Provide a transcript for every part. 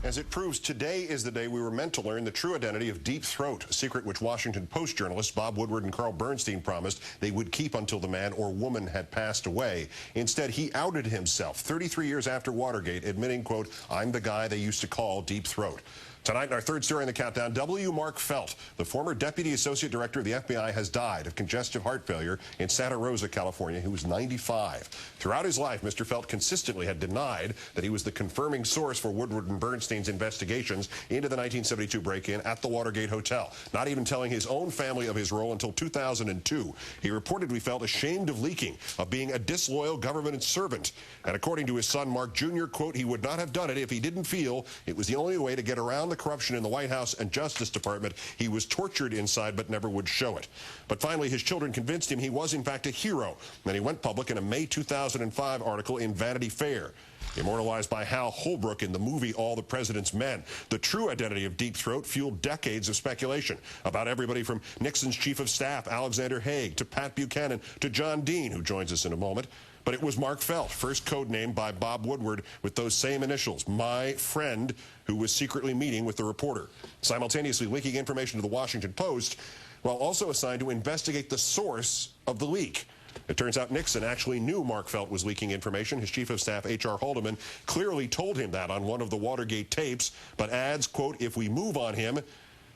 As it proves, today is the day we were meant to learn the true identity of Deep Throat, a secret which Washington Post journalists Bob Woodward and Carl Bernstein promised they would keep until the man or woman had passed away. Instead, he outed himself 33 years after Watergate, admitting, quote, "I'm the guy they used to call Deep Throat." Tonight, in our third story in the countdown, W. Mark Felt, the former Deputy Associate Director of the FBI, has died of congestive heart failure in Santa Rosa, California. He was 95. Throughout his life, Mr. Felt consistently had denied that he was the confirming source for Woodward and Bernstein's investigations into the 1972 break-in at the Watergate Hotel, not even telling his own family of his role until 2002. He reportedly felt ashamed of leaking, of being a disloyal government servant. And according to his son, Mark Jr., quote, he would not have done it if he didn't feel it was the only way to get around the corruption in the White House and Justice Department. He was tortured inside but never would show it. But finally, his children convinced him he was in fact a hero, and he went public in a May 2005 article in Vanity Fair. Immortalized by Hal Holbrook in the movie All the President's Men, the true identity of Deep Throat fueled decades of speculation about everybody from Nixon's chief of staff, Alexander Haig, to Pat Buchanan, to John Dean, who joins us in a moment. But it was Mark Felt, first codenamed by Bob Woodward with those same initials, my friend, who was secretly meeting with the reporter, simultaneously leaking information to the Washington Post, while also assigned to investigate the source of the leak. It turns out Nixon actually knew Mark Felt was leaking information. His chief of staff, H.R. Haldeman, clearly told him that on one of the Watergate tapes, but adds, quote, if we move on him,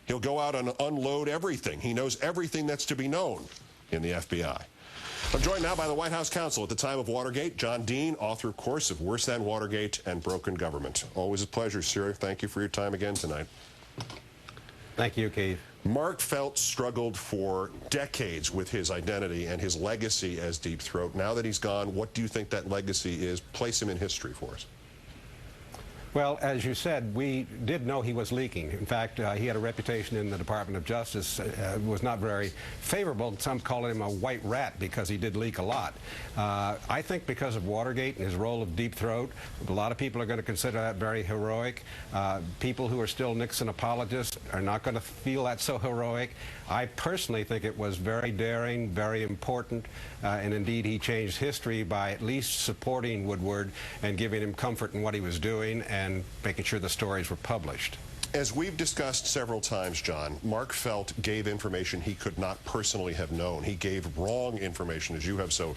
he'll go out and unload everything. He knows everything that's to be known in the FBI. I'm joined now by the White House counsel at the time of Watergate, John Dean, author, of course, of Worse Than Watergate and Broken Government. Always a pleasure, sir. Thank you for your time again tonight. Thank you, Keith. Mark Felt struggled for decades with his identity and his legacy as Deep Throat. Now that he's gone, what do you think that legacy is? Place him in history for us. Well, as you said, we did know he was leaking. In fact, he had a reputation in the Department of Justice, was not very favorable. Some called him a white rat because he did leak a lot. I think because of Watergate and his role of Deep Throat, a lot of people are going to consider that very heroic. People who are still Nixon apologists are not going to feel that so heroic. I personally think it was very daring, very important, and indeed he changed history by at least supporting Woodward and giving him comfort in what he was doing and making sure the stories were published. As we've discussed several times, John, Mark Felt gave information he could not personally have known. He gave wrong information, as you have so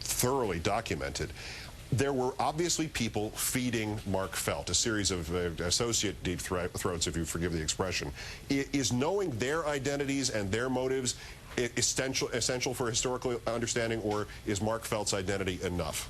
thoroughly documented. There were obviously people feeding Mark Felt, a series of associate Deep Throats, if you forgive the expression. Is knowing their identities and their motives essential for historical understanding, or is Mark Felt's identity enough?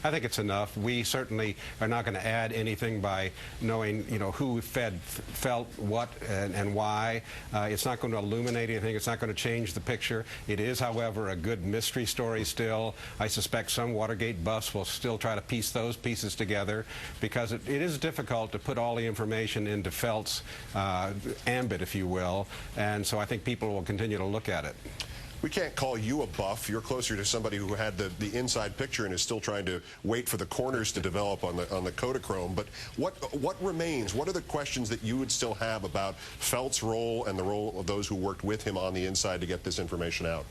I think it's enough. We certainly are not going to add anything by knowing, who fed Felt what and why. It's not going to illuminate anything. It's not going to change the picture. It is, however, a good mystery story still. I suspect some Watergate buffs will still try to piece those pieces together because it is difficult to put all the information into Felt's ambit, if you will, and so I think people will continue to look at it. We can't call you a buff. You're closer to somebody who had the inside picture and is still trying to wait for the corners to develop on the Kodachrome. But what remains? What are the questions that you would still have about Felt's role and the role of those who worked with him on the inside to get this information out?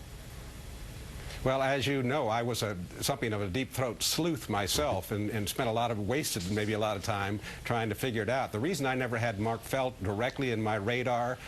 Well, as you know, I was something of a Deep Throat sleuth myself and spent wasted maybe a lot of time trying to figure it out. The reason I never had Mark Felt directly in my radar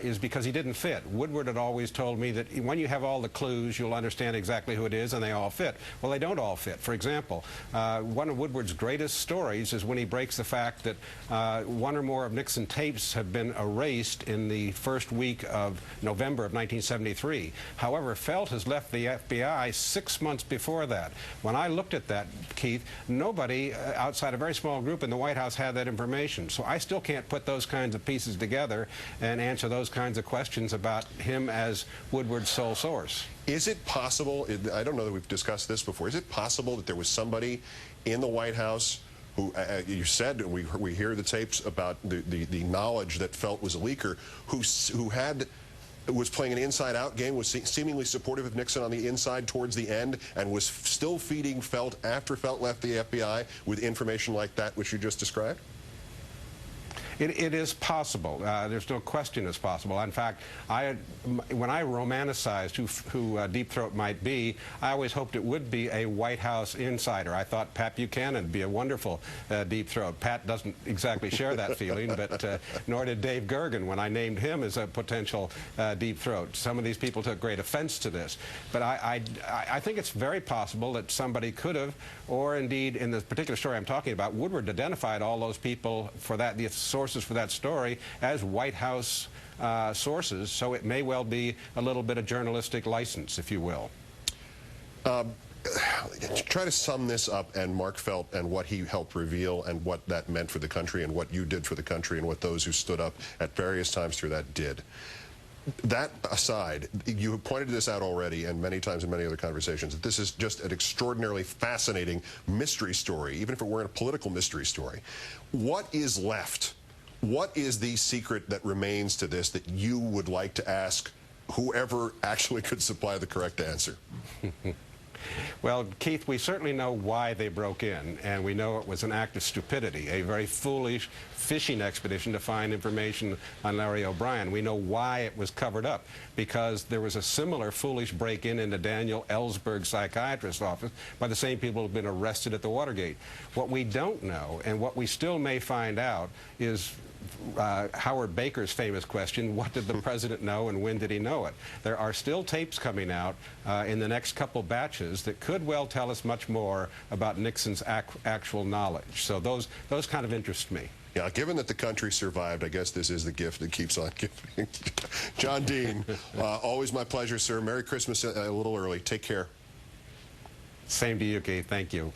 is because he didn't fit. Woodward had always told me that when you have all the clues, you'll understand exactly who it is and they all fit. Well, they don't all fit. For example, one of Woodward's greatest stories is when he breaks the fact that one or more of Nixon tapes have been erased in the first week of November of 1973. However, Felt has left the FBI 6 months before that. When I looked at that, Keith, nobody outside a very small group in the White House had that information. So I still can't put those kinds of pieces together and answer those kinds of questions about him as Woodward's sole source. Is it possible, I don't know that we've discussed this before, is it possible that there was somebody in the White House who, you said, we hear the tapes about the knowledge that Felt was a leaker, who was playing an inside-out game, was seemingly supportive of Nixon on the inside towards the end, and was still feeding Felt after Felt left the FBI with information like that which you just described? It is possible. There's no question it's possible. In fact, when I romanticized who Deep Throat might be, I always hoped it would be a White House insider. I thought Pat Buchanan would be a wonderful Deep Throat. Pat doesn't exactly share that feeling, but nor did Dave Gergen when I named him as a potential Deep Throat. Some of these people took great offense to this. But I think it's very possible that somebody could have, or indeed in the particular story I'm talking about, Woodward identified all those people for that, the sources for that story, as White House sources, so it may well be a little bit of journalistic license, if you will. Try to sum this up, and Mark Felt and what he helped reveal and what that meant for the country and what you did for the country and what those who stood up at various times through that did. That aside, you have pointed this out already and many times in many other conversations, that this is just an extraordinarily fascinating mystery story, even if it weren't a political mystery story. What is left? What is the secret that remains to this that you would like to ask whoever actually could supply the correct answer? Well, Keith, we certainly know why they broke in, and we know it was an act of stupidity, a very foolish fishing expedition to find information on Larry O'Brien. We know why it was covered up, because there was a similar foolish break-in into Daniel Ellsberg's psychiatrist's office by the same people who have been arrested at the Watergate. What we don't know, and what we still may find out, is Howard Baker's famous question, what did the president know and when did he know it? There are still tapes coming out in the next couple batches that could well tell us much more about Nixon's actual knowledge. So those kind of interest me. Yeah, given that the country survived, I guess this is the gift that keeps on giving. John Dean, always my pleasure, sir. Merry Christmas a little early. Take care. Same to you, Keith. Thank you.